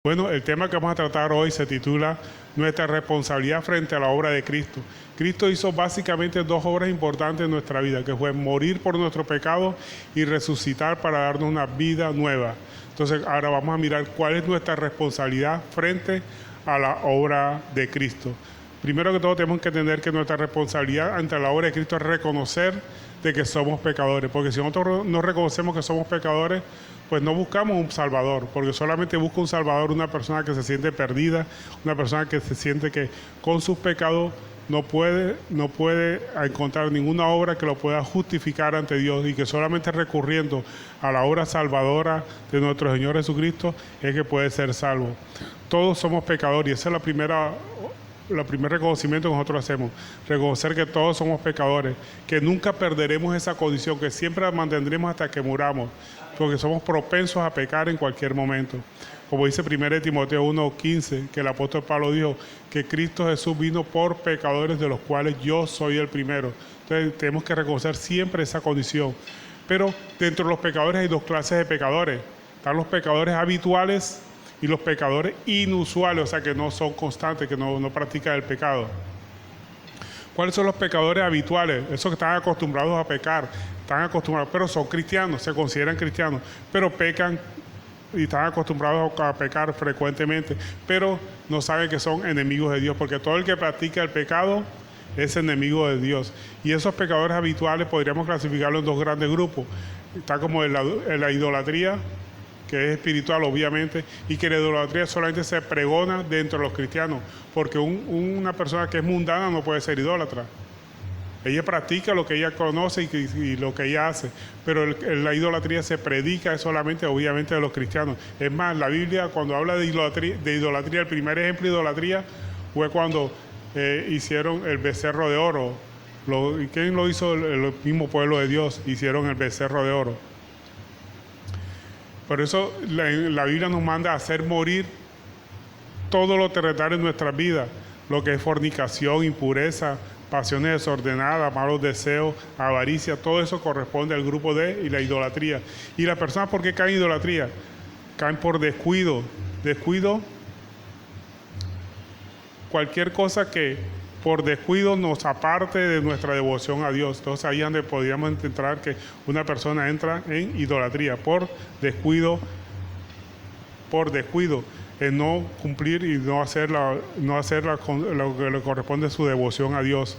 Bueno, el tema que vamos a tratar hoy se titula Nuestra responsabilidad frente a la obra de Cristo. Cristo hizo básicamente dos obras importantes en nuestra vida, que fue morir por nuestro pecado y resucitar para darnos una vida nueva. Entonces, ahora vamos a mirar cuál es nuestra responsabilidad frente a la obra de Cristo. Primero que todo, tenemos que entender que nuestra responsabilidad ante la obra de Cristo es reconocer de que somos pecadores, porque si nosotros no reconocemos que somos pecadores, pues no buscamos un salvador, porque solamente busca un salvador una persona que se siente perdida, una persona que se siente que con sus pecados no puede encontrar ninguna obra que lo pueda justificar ante Dios, y que solamente recurriendo a la obra salvadora de nuestro Señor Jesucristo es que puede ser salvo. Todos somos pecadores, y esa es el primer reconocimiento que nosotros hacemos, reconocer que todos somos pecadores, que nunca perderemos esa condición, que siempre la mantendremos hasta que muramos, porque somos propensos a pecar en cualquier momento. Como dice 1 Timoteo 1:15, que el apóstol Pablo dijo que Cristo Jesús vino por pecadores, de los cuales yo soy el primero. Entonces tenemos que reconocer siempre esa condición. Pero dentro de los pecadores hay dos clases de pecadores. Están los pecadores habituales y los pecadores inusuales, o sea que no son constantes, que no practican el pecado. ¿Cuáles son los pecadores habituales? Esos que están acostumbrados a pecar, pero son cristianos, se consideran cristianos, pero pecan y están acostumbrados a pecar frecuentemente, pero no saben que son enemigos de Dios, porque todo el que practica el pecado es enemigo de Dios. Y esos pecadores habituales podríamos clasificarlos en dos grandes grupos. Está como en la idolatría, que es espiritual obviamente, y que la idolatría solamente se pregona dentro de los cristianos, porque una persona que es mundana no puede ser idólatra. Ella practica lo que ella conoce y lo que ella hace, pero la idolatría se predica solamente obviamente de los cristianos. Es más, la Biblia cuando habla de idolatría, el primer ejemplo de idolatría fue cuando hicieron el becerro de oro. ¿Quién lo hizo? El mismo pueblo de Dios, hicieron el becerro de oro. Por eso la Biblia nos manda a hacer morir todo lo terrenal en nuestras vidas, lo que es fornicación, impureza, pasiones desordenadas, malos deseos, avaricia, todo eso corresponde al grupo de la idolatría. ¿Y las personas por qué caen en idolatría? Caen por descuido. Descuido, cualquier cosa que por descuido nos aparte de nuestra devoción a Dios. Entonces ahí es donde podríamos entrar que una persona entra en idolatría por descuido, en no cumplir y no hacer lo que le corresponde a su devoción a Dios.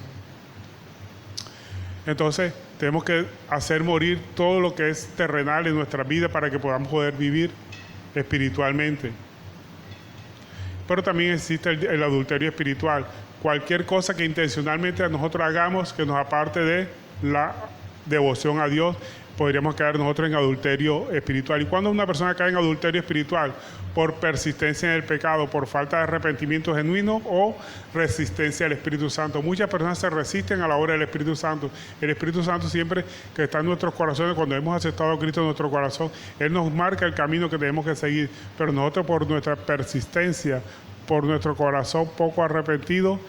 Entonces tenemos que hacer morir todo lo que es terrenal en nuestra vida para que podamos poder vivir espiritualmente. Pero también existe el adulterio espiritual. Cualquier cosa que intencionalmente nosotros hagamos que nos aparte de la devoción a Dios, podríamos caer nosotros en adulterio espiritual. ¿Y cuando una persona cae en adulterio espiritual? Por persistencia en el pecado, por falta de arrepentimiento genuino o resistencia al Espíritu Santo. Muchas personas se resisten a la obra del Espíritu Santo. El Espíritu Santo siempre que está en nuestros corazones, cuando hemos aceptado a Cristo en nuestro corazón, Él nos marca el camino que tenemos que seguir. Pero nosotros por nuestra persistencia, por nuestro corazón poco arrepentido,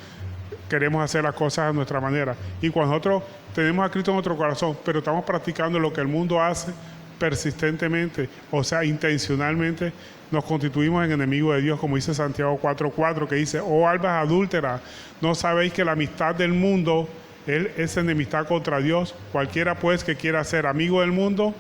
queremos hacer las cosas a nuestra manera. Y cuando nosotros tenemos a Cristo en nuestro corazón, pero estamos practicando lo que el mundo hace persistentemente, o sea, intencionalmente, nos constituimos en enemigos de Dios, como dice Santiago 4:4, que dice: oh almas adúlteras, ¿no sabéis que la amistad del mundo es enemistad contra Dios? Cualquiera pues que quiera ser amigo del mundo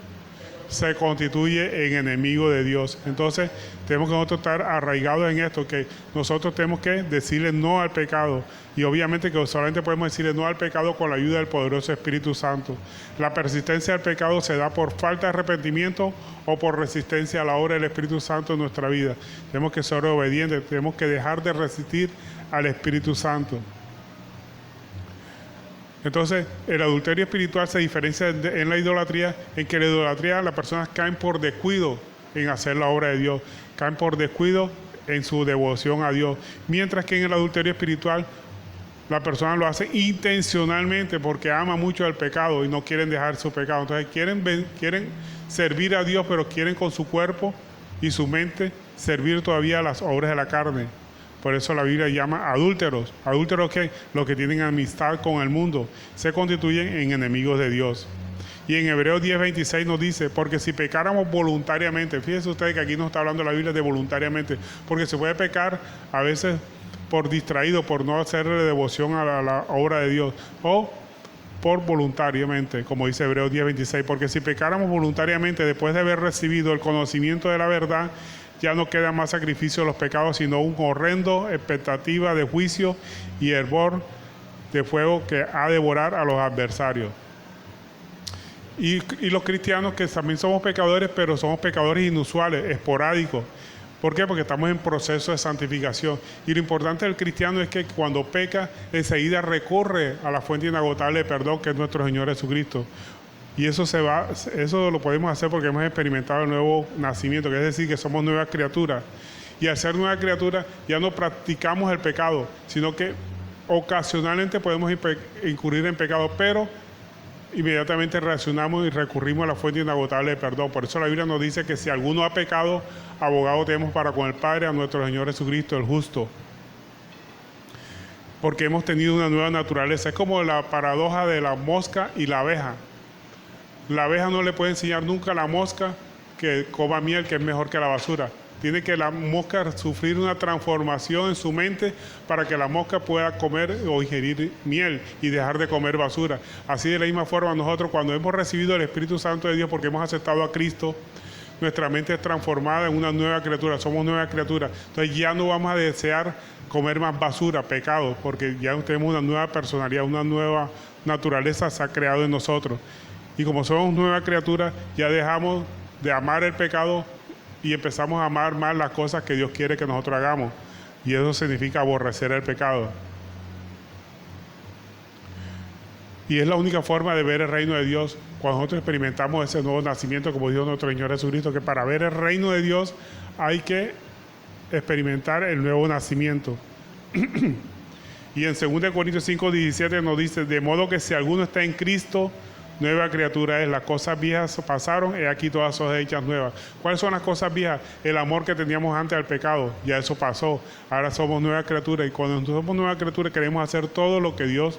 se constituye en enemigo de Dios. Entonces tenemos que nosotros estar arraigados en esto, que nosotros tenemos que decirle no al pecado, y obviamente que solamente podemos decirle no al pecado con la ayuda del poderoso Espíritu Santo. La persistencia al pecado se da por falta de arrepentimiento o por resistencia a la obra del Espíritu Santo en nuestra vida. Tenemos que ser obedientes, tenemos que dejar de resistir al Espíritu Santo. Entonces, el adulterio espiritual se diferencia en la idolatría, en que la idolatría las personas caen por descuido en hacer la obra de Dios, caen por descuido en su devoción a Dios, mientras que en el adulterio espiritual la persona lo hace intencionalmente porque ama mucho el pecado y no quieren dejar su pecado. Entonces quieren servir a Dios, pero quieren con su cuerpo y su mente servir todavía a las obras de la carne. Por eso la Biblia llama adúlteros. Adúlteros que los que tienen amistad con el mundo se constituyen en enemigos de Dios. Y en Hebreos 10:26 nos dice, porque si pecáramos voluntariamente, fíjense ustedes que aquí nos está hablando la Biblia de voluntariamente, porque se puede pecar a veces por distraído, por no hacerle devoción a la obra de Dios, o por voluntariamente, como dice Hebreos 10:26, porque si pecáramos voluntariamente después de haber recibido el conocimiento de la verdad, ya no queda más sacrificio de los pecados, sino un horrendo expectativa de juicio y hervor de fuego que ha de devorar a los adversarios. Y los cristianos que también somos pecadores, pero somos pecadores inusuales, esporádicos. ¿Por qué? Porque estamos en proceso de santificación. Y lo importante del cristiano es que cuando peca, enseguida recurre a la fuente inagotable de perdón, que es nuestro Señor Jesucristo. Y eso lo podemos hacer porque hemos experimentado el nuevo nacimiento, que es decir, que somos nuevas criaturas. Y al ser nuevas criaturas, ya no practicamos el pecado, sino que ocasionalmente podemos incurrir en pecado, pero inmediatamente reaccionamos y recurrimos a la fuente inagotable de perdón. Por eso la Biblia nos dice que si alguno ha pecado, abogado tenemos para con el Padre, a nuestro Señor Jesucristo, el justo. Porque hemos tenido una nueva naturaleza. Es como la paradoja de la mosca y la abeja. La abeja no le puede enseñar nunca a la mosca que coma miel, que es mejor que la basura. Tiene que la mosca sufrir una transformación en su mente para que la mosca pueda comer o ingerir miel y dejar de comer basura. Así de la misma forma nosotros, cuando hemos recibido el Espíritu Santo de Dios porque hemos aceptado a Cristo, nuestra mente es transformada en una nueva criatura, somos nuevas criaturas. Entonces ya no vamos a desear comer más basura, pecado, porque ya tenemos una nueva personalidad, una nueva naturaleza se ha creado en nosotros. Y como somos nuevas criaturas, ya dejamos de amar el pecado y empezamos a amar más las cosas que Dios quiere que nosotros hagamos. Y eso significa aborrecer el pecado. Y es la única forma de ver el reino de Dios cuando nosotros experimentamos ese nuevo nacimiento, como dijo nuestro Señor Jesucristo, que para ver el reino de Dios hay que experimentar el nuevo nacimiento. Y en 2 Corintios 5:17 nos dice, de modo que si alguno está en Cristo, nueva criatura es, las cosas viejas pasaron, y aquí todas son hechas nuevas. ¿Cuáles son las cosas viejas? El amor que teníamos antes al pecado, ya eso pasó. Ahora somos nuevas criaturas, y cuando somos nuevas criaturas queremos hacer todo lo que Dios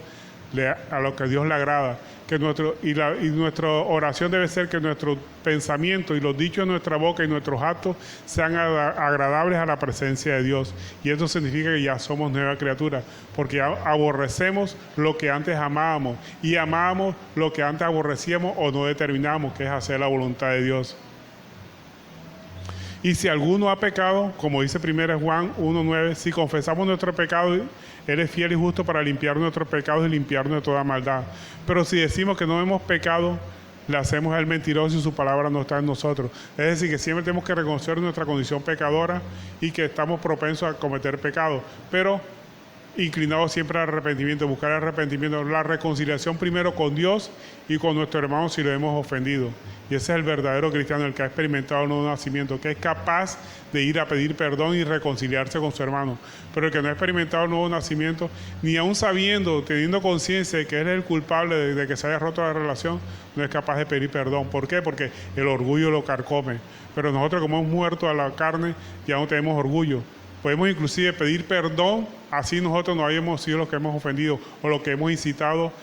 le agrada. Que nuestra oración debe ser que nuestro pensamiento y los dichos de nuestra boca y nuestros actos sean agradables a la presencia de Dios. Y eso significa que ya somos nuevas criaturas, porque aborrecemos lo que antes amábamos y amábamos lo que antes aborrecíamos o no determinábamos, que es hacer la voluntad de Dios. Y si alguno ha pecado, como dice 1 Juan 1:9, si confesamos nuestro pecado, Él es fiel y justo para limpiar nuestros pecados y limpiarnos de toda maldad. Pero si decimos que no hemos pecado, le hacemos al mentiroso y su palabra no está en nosotros. Es decir, que siempre tenemos que reconocer nuestra condición pecadora y que estamos propensos a cometer pecado, pero inclinados siempre al arrepentimiento, buscar el arrepentimiento, la reconciliación primero con Dios y con nuestro hermano si lo hemos ofendido. Y ese es el verdadero cristiano, el que ha experimentado el nuevo nacimiento, que es capaz de ir a pedir perdón y reconciliarse con su hermano. Pero el que no ha experimentado el nuevo nacimiento, ni aún sabiendo, teniendo conciencia de que él es el culpable de que se haya roto la relación, no es capaz de pedir perdón. ¿Por qué? Porque el orgullo lo carcome. Pero nosotros, como hemos muerto a la carne, ya no tenemos orgullo. Podemos inclusive pedir perdón, así nosotros no hayamos sido los que hemos ofendido o los que hemos incitado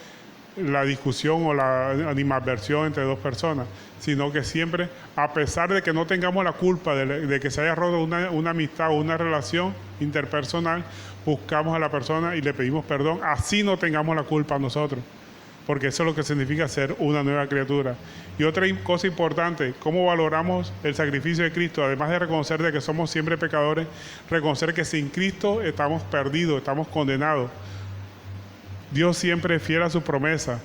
la discusión o la animadversión entre dos personas, sino que siempre, a pesar de que no tengamos la culpa de que se haya roto una amistad o una relación interpersonal, buscamos a la persona y le pedimos perdón, así no tengamos la culpa nosotros, porque eso es lo que significa ser una nueva criatura. Y otra cosa importante, cómo valoramos el sacrificio de Cristo, además de reconocer de que somos siempre pecadores, reconocer que sin Cristo estamos perdidos, estamos condenados. Dios siempre es fiel a su promesa.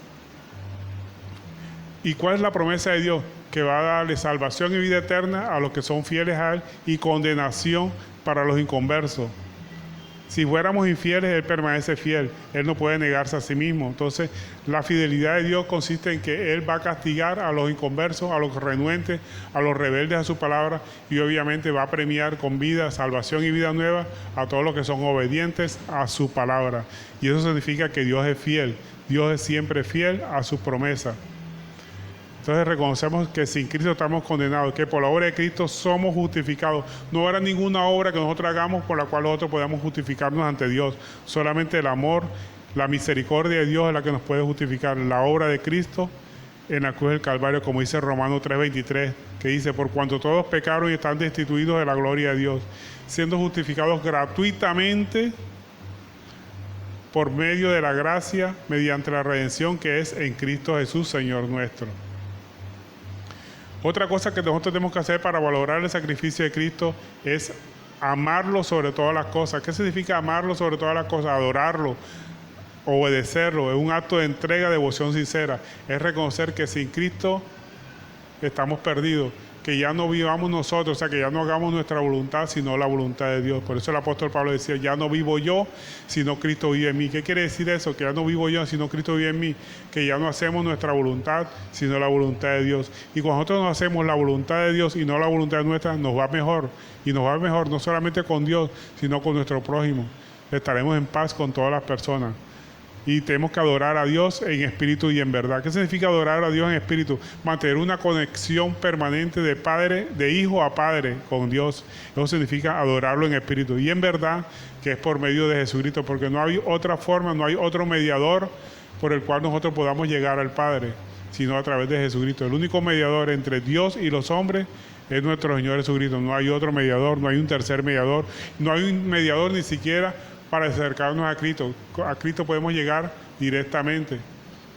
¿Y cuál es la promesa de Dios? Que va a darle salvación y vida eterna a los que son fieles a Él y condenación para los inconversos. Si fuéramos infieles, Él permanece fiel. Él no puede negarse a sí mismo. Entonces, la fidelidad de Dios consiste en que Él va a castigar a los inconversos, a los renuentes, a los rebeldes a su palabra, y obviamente va a premiar con vida, salvación y vida nueva a todos los que son obedientes a su palabra. Y eso significa que Dios es fiel. Dios es siempre fiel a sus promesas. Entonces reconocemos que sin Cristo estamos condenados, que por la obra de Cristo somos justificados. No habrá ninguna obra que nosotros hagamos por la cual nosotros podamos justificarnos ante Dios. Solamente el amor, la misericordia de Dios es la que nos puede justificar. La obra de Cristo en la cruz del Calvario, como dice Romanos 3:23, que dice: por cuanto todos pecaron y están destituidos de la gloria de Dios, siendo justificados gratuitamente por medio de la gracia, mediante la redención que es en Cristo Jesús, Señor nuestro. Otra cosa que nosotros tenemos que hacer para valorar el sacrificio de Cristo es amarlo sobre todas las cosas. ¿Qué significa amarlo sobre todas las cosas? Adorarlo, obedecerlo. Es un acto de entrega, devoción sincera. Es reconocer que sin Cristo estamos perdidos, que ya no vivamos nosotros, o sea, que ya no hagamos nuestra voluntad, sino la voluntad de Dios. Por eso el apóstol Pablo decía: ya no vivo yo, sino Cristo vive en mí. ¿Qué quiere decir eso? Que ya no vivo yo, sino Cristo vive en mí. Que ya no hacemos nuestra voluntad, sino la voluntad de Dios. Y cuando nosotros no hacemos la voluntad de Dios y no la voluntad nuestra, nos va mejor. Y nos va mejor no solamente con Dios, sino con nuestro prójimo. Estaremos en paz con todas las personas. Y tenemos que adorar a Dios en espíritu y en verdad. ¿Qué significa adorar a Dios en espíritu? Mantener una conexión permanente de padre, de hijo a padre con Dios. Eso significa adorarlo en espíritu y en verdad, que es por medio de Jesucristo, porque no hay otra forma, no hay otro mediador por el cual nosotros podamos llegar al Padre, sino a través de Jesucristo. El único mediador entre Dios y los hombres es nuestro Señor Jesucristo. No hay otro mediador, no hay un tercer mediador, no hay un mediador ni siquiera para acercarnos a Cristo. A Cristo podemos llegar directamente.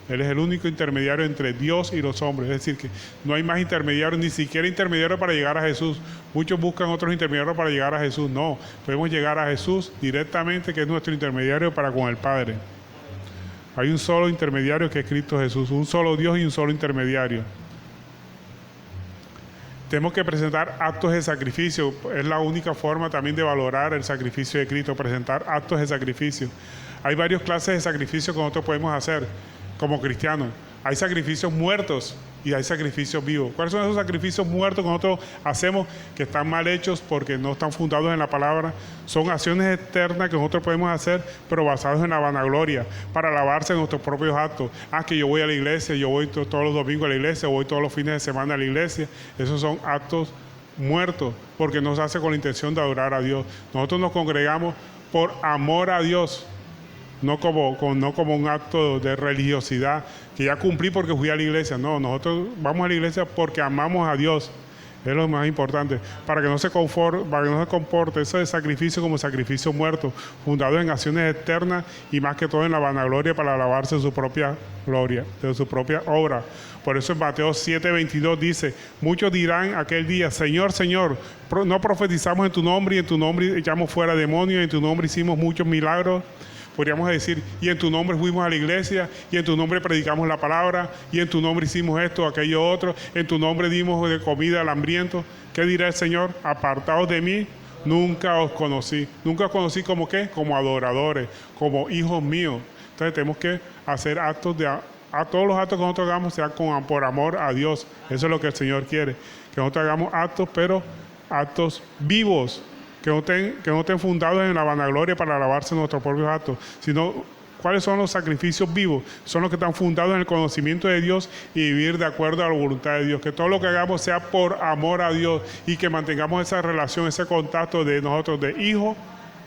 Él es el único intermediario entre Dios y los hombres. Es decir, que no hay más intermediario, ni siquiera intermediario para llegar a Jesús. Muchos buscan otros intermediarios para llegar a Jesús. No, podemos llegar a Jesús directamente, que es nuestro intermediario para con el Padre. Hay un solo intermediario, que es Cristo Jesús. Un solo Dios y un solo intermediario. Tenemos que presentar actos de sacrificio. Es la única forma también de valorar el sacrificio de Cristo, presentar actos de sacrificio. Hay varias clases de sacrificios que nosotros podemos hacer como cristianos. Hay sacrificios muertos y hay sacrificios vivos. ¿Cuáles son esos sacrificios muertos que nosotros hacemos que están mal hechos porque no están fundados en la palabra? Son acciones externas que nosotros podemos hacer, pero basados en la vanagloria, para alabarse en nuestros propios actos. Que yo voy a la iglesia, yo voy todos los domingos a la iglesia, voy todos los fines de semana a la iglesia. Esos son actos muertos, porque no se hace con la intención de adorar a Dios. Nosotros nos congregamos por amor a Dios, no como un acto de religiosidad, que ya cumplí porque fui a la iglesia. No, nosotros vamos a la iglesia porque amamos a Dios. Es lo más importante, para que no se comporte ese sacrificio como sacrificio muerto, fundado en acciones externas y más que todo en la vanagloria, para alabarse de su propia gloria, de su propia obra. Por eso en Mateo 7:22 dice: muchos dirán aquel día: Señor, Señor, no profetizamos en tu nombre, y en tu nombre echamos fuera demonios, y en tu nombre hicimos muchos milagros. Podríamos decir: y en tu nombre fuimos a la iglesia, y en tu nombre predicamos la palabra, y en tu nombre hicimos esto, aquello, otro, en tu nombre dimos de comida al hambriento. ¿Qué dirá el Señor? Apartaos de mí, nunca os conocí. Nunca os conocí como ¿qué? Como adoradores, como hijos míos. Entonces tenemos que hacer actos a todos los actos que nosotros hagamos sean por amor a Dios. Eso es lo que el Señor quiere, que nosotros hagamos actos, pero actos vivos, que no estén fundados en la vanagloria para alabarse nuestros propios actos, sino ¿cuáles son los sacrificios vivos? Son los que están fundados en el conocimiento de Dios y vivir de acuerdo a la voluntad de Dios. Que todo lo que hagamos sea por amor a Dios y que mantengamos esa relación, ese contacto de nosotros de hijo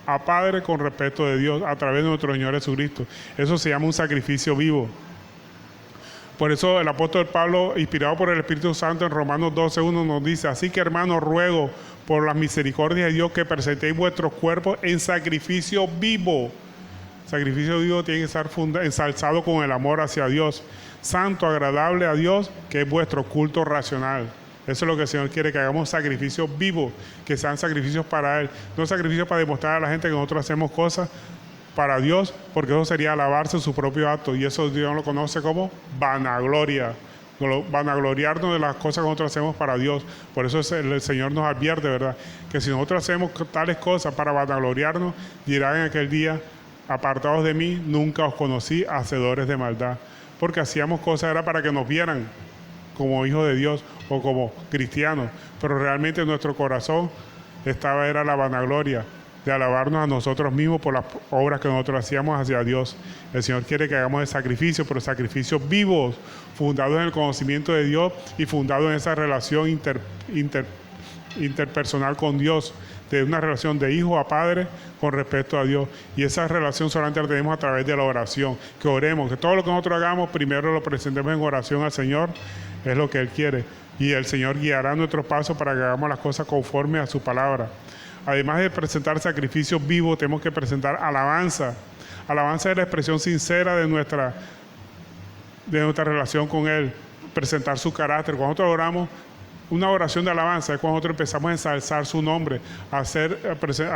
a padre con respeto de Dios a través de nuestro Señor Jesucristo. Eso se llama un sacrificio vivo. Por eso el apóstol Pablo, inspirado por el Espíritu Santo, en Romanos 12:1 nos dice: así que, hermanos, ruego por las misericordias de Dios que presentéis vuestros cuerpos en sacrificio vivo. Sacrificio vivo tiene que estar ensalzado con el amor hacia Dios, santo, agradable a Dios, que es vuestro culto racional. Eso es lo que el Señor quiere, que hagamos sacrificios vivos, que sean sacrificios para Él, no sacrificios para demostrar a la gente que nosotros hacemos cosas para Dios, porque eso sería alabarse su propio acto, y eso Dios lo conoce como vanagloria. Vanagloriarnos de las cosas que nosotros hacemos para Dios. Por eso el Señor nos advierte, ¿verdad?, que si nosotros hacemos tales cosas para vanagloriarnos, dirán en aquel día: apartados de mí, nunca os conocí, hacedores de maldad. Porque hacíamos cosas era para que nos vieran como hijos de Dios o como cristianos, pero realmente en nuestro corazón era la vanagloria de alabarnos a nosotros mismos por las obras que nosotros hacíamos hacia Dios. El Señor quiere que hagamos el sacrificio, pero sacrificios vivos, fundados en el conocimiento de Dios y fundados en esa relación interpersonal con Dios, de una relación de hijo a padre con respecto a Dios. Y esa relación solamente la tenemos a través de la oración. Que oremos, que todo lo que nosotros hagamos, primero lo presentemos en oración al Señor, es lo que Él quiere. Y el Señor guiará nuestros pasos para que hagamos las cosas conforme a su palabra. Además de presentar sacrificios vivos, tenemos que presentar alabanza. Alabanza es la expresión sincera de nuestra relación con Él. Presentar su carácter. Cuando nosotros oramos, una oración de alabanza es cuando nosotros empezamos a ensalzar su nombre, a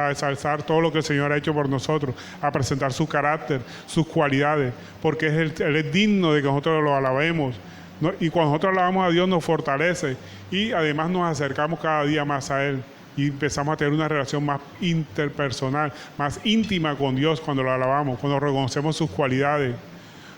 ensalzar todo lo que el Señor ha hecho por nosotros, a presentar su carácter, sus cualidades, porque Él es digno de que nosotros lo alabemos. ¿No? Y cuando nosotros alabamos a Dios nos fortalece y además nos acercamos cada día más a Él y empezamos a tener una relación más interpersonal, más íntima con Dios cuando lo alabamos, cuando reconocemos sus cualidades,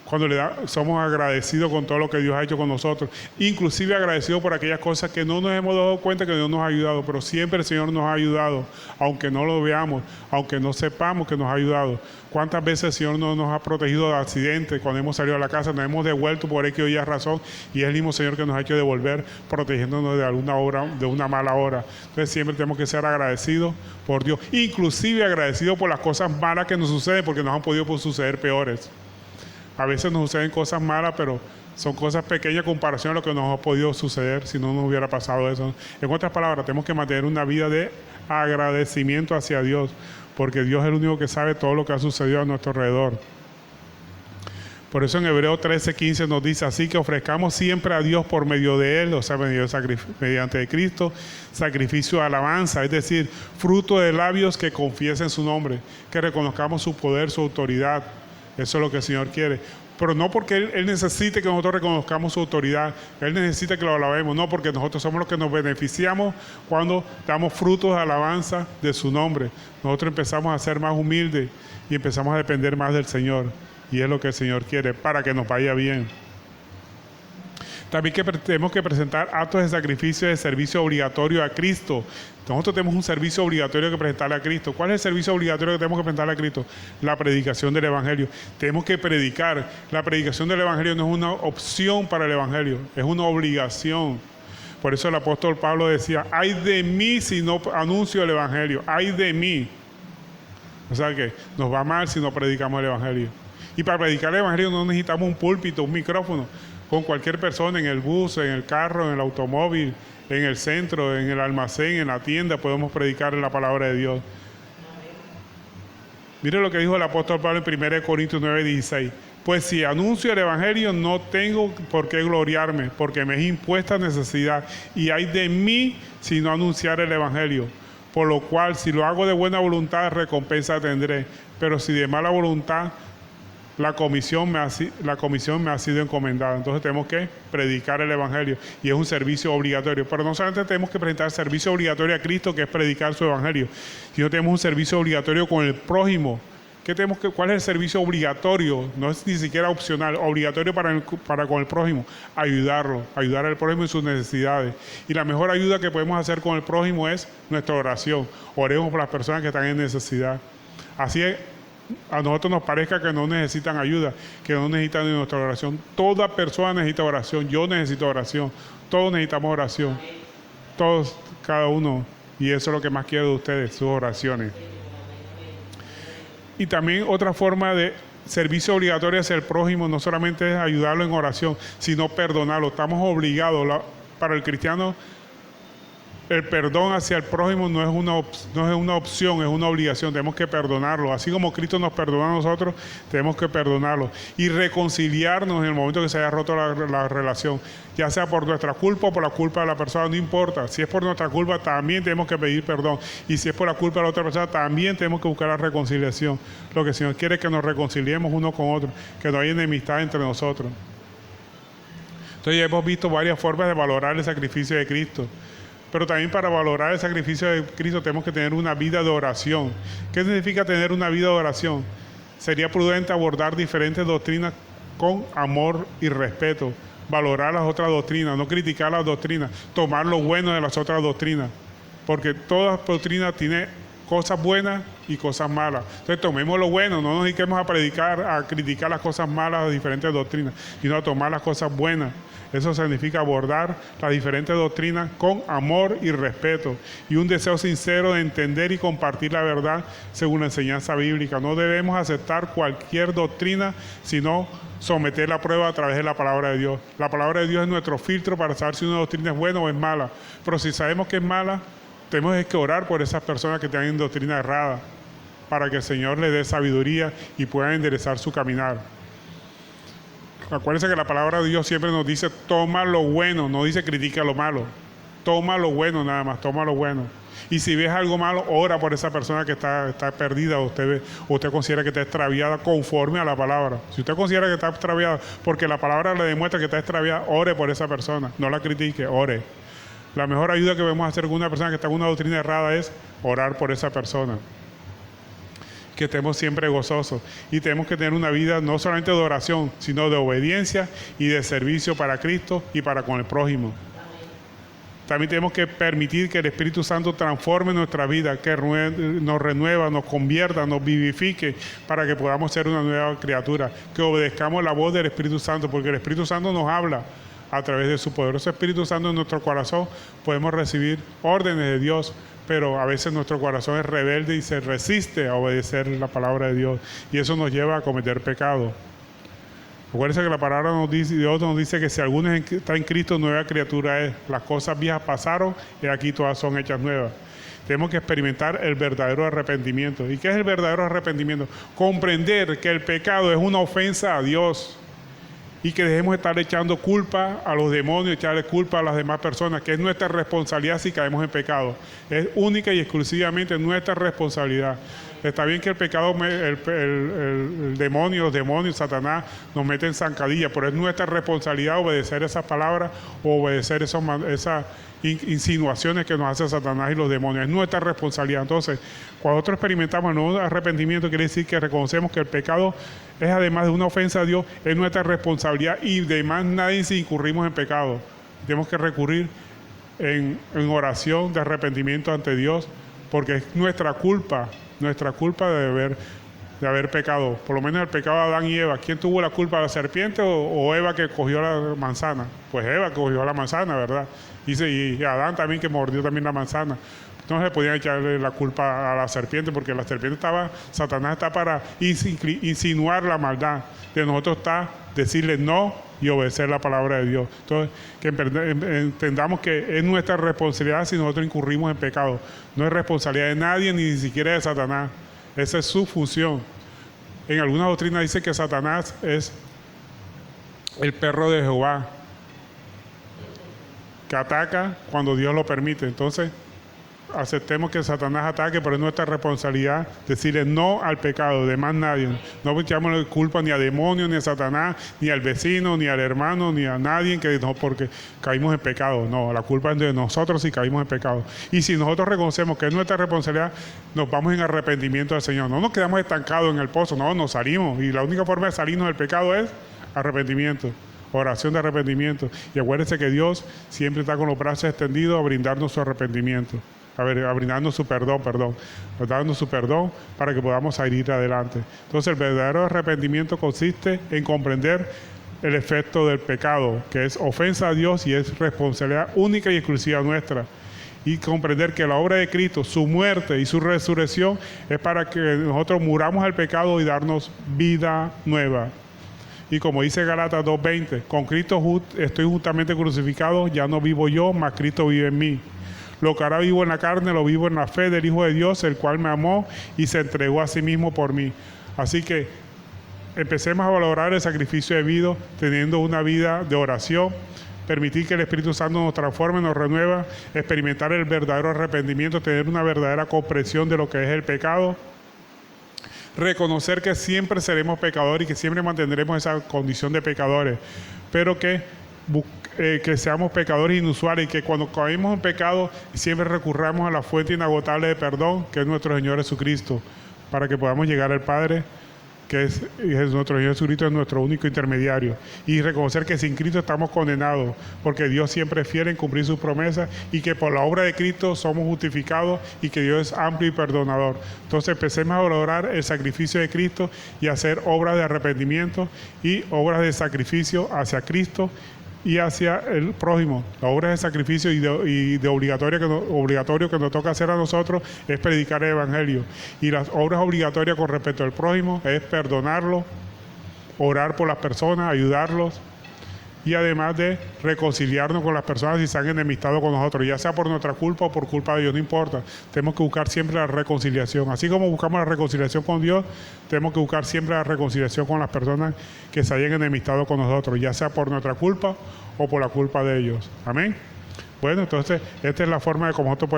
cuando somos agradecidos con todo lo que Dios ha hecho con nosotros, inclusive agradecidos por aquellas cosas que no nos hemos dado cuenta que Dios nos ha ayudado, pero siempre el Señor nos ha ayudado, aunque no lo veamos, aunque no sepamos que nos ha ayudado. ¿Cuántas veces el Señor no nos ha protegido de accidentes? Cuando hemos salido a la casa nos hemos devuelto por X o Y razón y es el mismo Señor que nos ha hecho devolver protegiéndonos de alguna hora, de una mala hora. Entonces siempre tenemos que ser agradecidos por Dios, inclusive agradecidos por las cosas malas que nos suceden, porque nos han podido suceder peores. A veces nos suceden cosas malas, pero son cosas pequeñas en comparación a lo que nos ha podido suceder si no nos hubiera pasado eso. En otras palabras, tenemos que mantener una vida de agradecimiento hacia Dios, porque Dios es el único que sabe todo lo que ha sucedido a nuestro alrededor. Por eso en Hebreos 13:15 nos dice, así que ofrezcamos siempre a Dios por medio de Él, o sea, mediante Cristo, sacrificio de alabanza, es decir, fruto de labios que confiesen su nombre, que reconozcamos su poder, su autoridad. Eso es lo que el Señor quiere. Pero no porque Él necesite que nosotros reconozcamos su autoridad, Él necesita que lo alabemos, no, porque nosotros somos los que nos beneficiamos cuando damos frutos de alabanza de su nombre. Nosotros empezamos a ser más humildes y empezamos a depender más del Señor. Y es lo que el Señor quiere para que nos vaya bien. También tenemos que presentar actos de sacrificio de servicio obligatorio a Cristo. Nosotros tenemos un servicio obligatorio que presentarle a Cristo. ¿Cuál es el servicio obligatorio que tenemos que presentarle a Cristo? La predicación del Evangelio. Tenemos que predicar. La predicación del Evangelio no es una opción para el Evangelio, es una obligación. Por eso el apóstol Pablo decía, ay de mí si no anuncio el Evangelio, ay de mí. O sea que nos va mal si no predicamos el Evangelio. Y para predicar el Evangelio no necesitamos un púlpito, un micrófono. Con cualquier persona, en el bus, en el carro, en el automóvil, en el centro, en el almacén, en la tienda, podemos predicar la palabra de Dios. Mire lo que dijo el apóstol Pablo en 1 Corintios 9:16. Pues si anuncio el Evangelio no tengo por qué gloriarme, porque me es impuesta necesidad, y hay de mí si no anunciar el Evangelio. Por lo cual, si lo hago de buena voluntad, recompensa tendré, pero si de mala voluntad, la comisión me ha sido encomendada. Entonces tenemos que predicar el Evangelio y es un servicio obligatorio. Pero no solamente tenemos que presentar servicio obligatorio a Cristo, que es predicar su Evangelio, sino tenemos un servicio obligatorio con el prójimo. ¿Cuál es el servicio obligatorio? No es ni siquiera opcional, obligatorio para con el prójimo. Ayudar al prójimo en sus necesidades. Y la mejor ayuda que podemos hacer con el prójimo es nuestra oración. Oremos por las personas que están en necesidad. Así es. A nosotros nos parezca que no necesitan ayuda, que no necesitan de nuestra oración. Toda persona necesita oración, yo necesito oración, todos necesitamos oración, todos, cada uno, y eso es lo que más quiero de ustedes, sus oraciones. Y también otra forma de servicio obligatorio hacia el prójimo no solamente es ayudarlo en oración, sino perdonarlo. Estamos obligados, para el cristiano, el perdón hacia el prójimo no es una opción, es una obligación. Tenemos que perdonarlo. Así como Cristo nos perdona a nosotros, tenemos que perdonarlo. Y reconciliarnos en el momento que se haya roto la relación. Ya sea por nuestra culpa o por la culpa de la persona, no importa. Si es por nuestra culpa, también tenemos que pedir perdón. Y si es por la culpa de la otra persona, también tenemos que buscar la reconciliación. Lo que el Señor quiere es que nos reconciliemos uno con otro, que no haya enemistad entre nosotros. Entonces ya hemos visto varias formas de valorar el sacrificio de Cristo. Pero también para valorar el sacrificio de Cristo tenemos que tener una vida de oración. ¿Qué significa tener una vida de oración? Sería prudente abordar diferentes doctrinas con amor y respeto. Valorar las otras doctrinas, no criticar las doctrinas. Tomar lo bueno de las otras doctrinas. Porque toda doctrina tiene cosas buenas y cosas malas. Entonces tomemos lo bueno, no nos dediquemos a predicar, a criticar las cosas malas de diferentes doctrinas, sino a tomar las cosas buenas. Eso significa abordar las diferentes doctrinas con amor y respeto y un deseo sincero de entender y compartir la verdad según la enseñanza bíblica. No debemos aceptar cualquier doctrina, sino someter la prueba a través de la palabra de Dios. La palabra de Dios es nuestro filtro para saber si una doctrina es buena o es mala. Pero si sabemos que es mala, tenemos que orar por esas personas que tienen doctrina errada, para que el Señor les dé sabiduría y puedan enderezar su caminar. Acuérdense que la palabra de Dios siempre nos dice, toma lo bueno, no dice critica lo malo. Toma lo bueno nada más, toma lo bueno. Y si ves algo malo, ora por esa persona que está perdida, o usted considera que está extraviada conforme a la palabra. Si usted considera que está extraviada, porque la palabra le demuestra que está extraviada, ore por esa persona, no la critique, ore. La mejor ayuda que podemos hacer con una persona que está en una doctrina errada es orar por esa persona. Que estemos siempre gozosos y tenemos que tener una vida no solamente de oración, sino de obediencia y de servicio para Cristo y para con el prójimo. También tenemos que permitir que el Espíritu Santo transforme nuestra vida, que nos renueva, nos convierta, nos vivifique para que podamos ser una nueva criatura, que obedezcamos la voz del Espíritu Santo, porque el Espíritu Santo nos habla a través de su poderoso Espíritu Santo en nuestro corazón. Podemos recibir órdenes de Dios, pero a veces nuestro corazón es rebelde y se resiste a obedecer la palabra de Dios, y eso nos lleva a cometer pecado. Acuérdense que la palabra Dios nos dice que si alguno está en Cristo, nueva criatura es. Las cosas viejas pasaron y aquí todas son hechas nuevas. Tenemos que experimentar el verdadero arrepentimiento. ¿Y qué es el verdadero arrepentimiento? Comprender que el pecado es una ofensa a Dios, y que dejemos de estar echando culpa a los demonios, echarle culpa a las demás personas, que es nuestra responsabilidad si caemos en pecado. Es única y exclusivamente nuestra responsabilidad. Está bien que el pecado, el demonio, los demonios, Satanás, nos meten en zancadilla, pero es nuestra responsabilidad obedecer esas palabras o obedecer esas insinuaciones que nos hace Satanás y los demonios. Es nuestra responsabilidad. Entonces, cuando nosotros experimentamos el nuevo arrepentimiento, quiere decir que reconocemos que el pecado es, además de una ofensa a Dios, es nuestra responsabilidad, y de más nadie si incurrimos en pecado. Tenemos que recurrir en oración de arrepentimiento ante Dios, porque es nuestra culpa de haber pecado. Por lo menos el pecado de Adán y Eva. ¿Quién tuvo la culpa, la serpiente o Eva que cogió la manzana? Pues Eva que cogió la manzana, ¿verdad? Y Adán también, que mordió también la manzana. No se podía echarle la culpa a la serpiente, porque la serpiente Satanás está para insinuar la maldad. De nosotros está decirle no y obedecer la palabra de Dios. Entonces, que entendamos que es nuestra responsabilidad si nosotros incurrimos en pecado. No es responsabilidad de nadie, ni siquiera de Satanás. Esa es su función. En algunas doctrinas dice que Satanás es el perro de Jehová, que ataca cuando Dios lo permite. Entonces, aceptemos que Satanás ataque, pero es nuestra responsabilidad decirle no al pecado, de más nadie. No echamos culpa ni a demonios, ni a Satanás, ni al vecino, ni al hermano, ni a nadie, que no, porque caímos en pecado. No, la culpa es de nosotros si caímos en pecado. Y si nosotros reconocemos que es nuestra responsabilidad, nos vamos en arrepentimiento al Señor. No nos quedamos estancados en el pozo, no, nos salimos. Y la única forma de salirnos del pecado es arrepentimiento. Oración de arrepentimiento. Y acuérdense que Dios siempre está con los brazos extendidos a brindarnos su arrepentimiento. A brindarnos su perdón, darnos su perdón para que podamos salir adelante. Entonces, el verdadero arrepentimiento consiste en comprender el efecto del pecado, que es ofensa a Dios y es responsabilidad única y exclusiva nuestra. Y comprender que la obra de Cristo, su muerte y su resurrección, es para que nosotros muramos al pecado y darnos vida nueva. Y como dice Gálatas 2:20, con Cristo estoy justamente crucificado, ya no vivo yo, mas Cristo vive en mí. Lo que ahora vivo en la carne, lo vivo en la fe del Hijo de Dios, el cual me amó y se entregó a sí mismo por mí. Así que empecemos a valorar el sacrificio debido, teniendo una vida de oración, permitir que el Espíritu Santo nos transforme, nos renueva, experimentar el verdadero arrepentimiento, tener una verdadera comprensión de lo que es el pecado, reconocer que siempre seremos pecadores y que siempre mantendremos esa condición de pecadores, pero que seamos pecadores inusuales, y que cuando caemos en pecado siempre recurramos a la fuente inagotable de perdón, que es nuestro Señor Jesucristo, para que podamos llegar al Padre que es nuestro Señor Jesucristo, es nuestro único intermediario, y reconocer que sin Cristo estamos condenados, porque Dios siempre es fiel en cumplir sus promesas, y que por la obra de Cristo somos justificados, y que Dios es amplio y perdonador. Entonces empecemos a valorar el sacrificio de Cristo y a hacer obras de arrepentimiento y obras de sacrificio hacia Cristo y hacia el prójimo. La obra de sacrificio y de obligatorio que nos toca hacer a nosotros es predicar el Evangelio. Y las obras obligatorias con respecto al prójimo es perdonarlo, orar por las personas, ayudarlos, y además de reconciliarnos con las personas si se han enemistado con nosotros, ya sea por nuestra culpa o por culpa de Dios, no importa. Tenemos que buscar siempre la reconciliación. Así como buscamos la reconciliación con Dios, tenemos que buscar siempre la reconciliación con las personas que se hayan enemistado con nosotros, ya sea por nuestra culpa o por la culpa de ellos. Amén. Bueno, entonces esta es la forma de cómo nosotros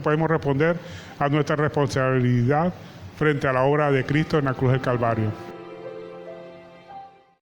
podemos responder a nuestra responsabilidad frente a la obra de Cristo en la cruz del Calvario.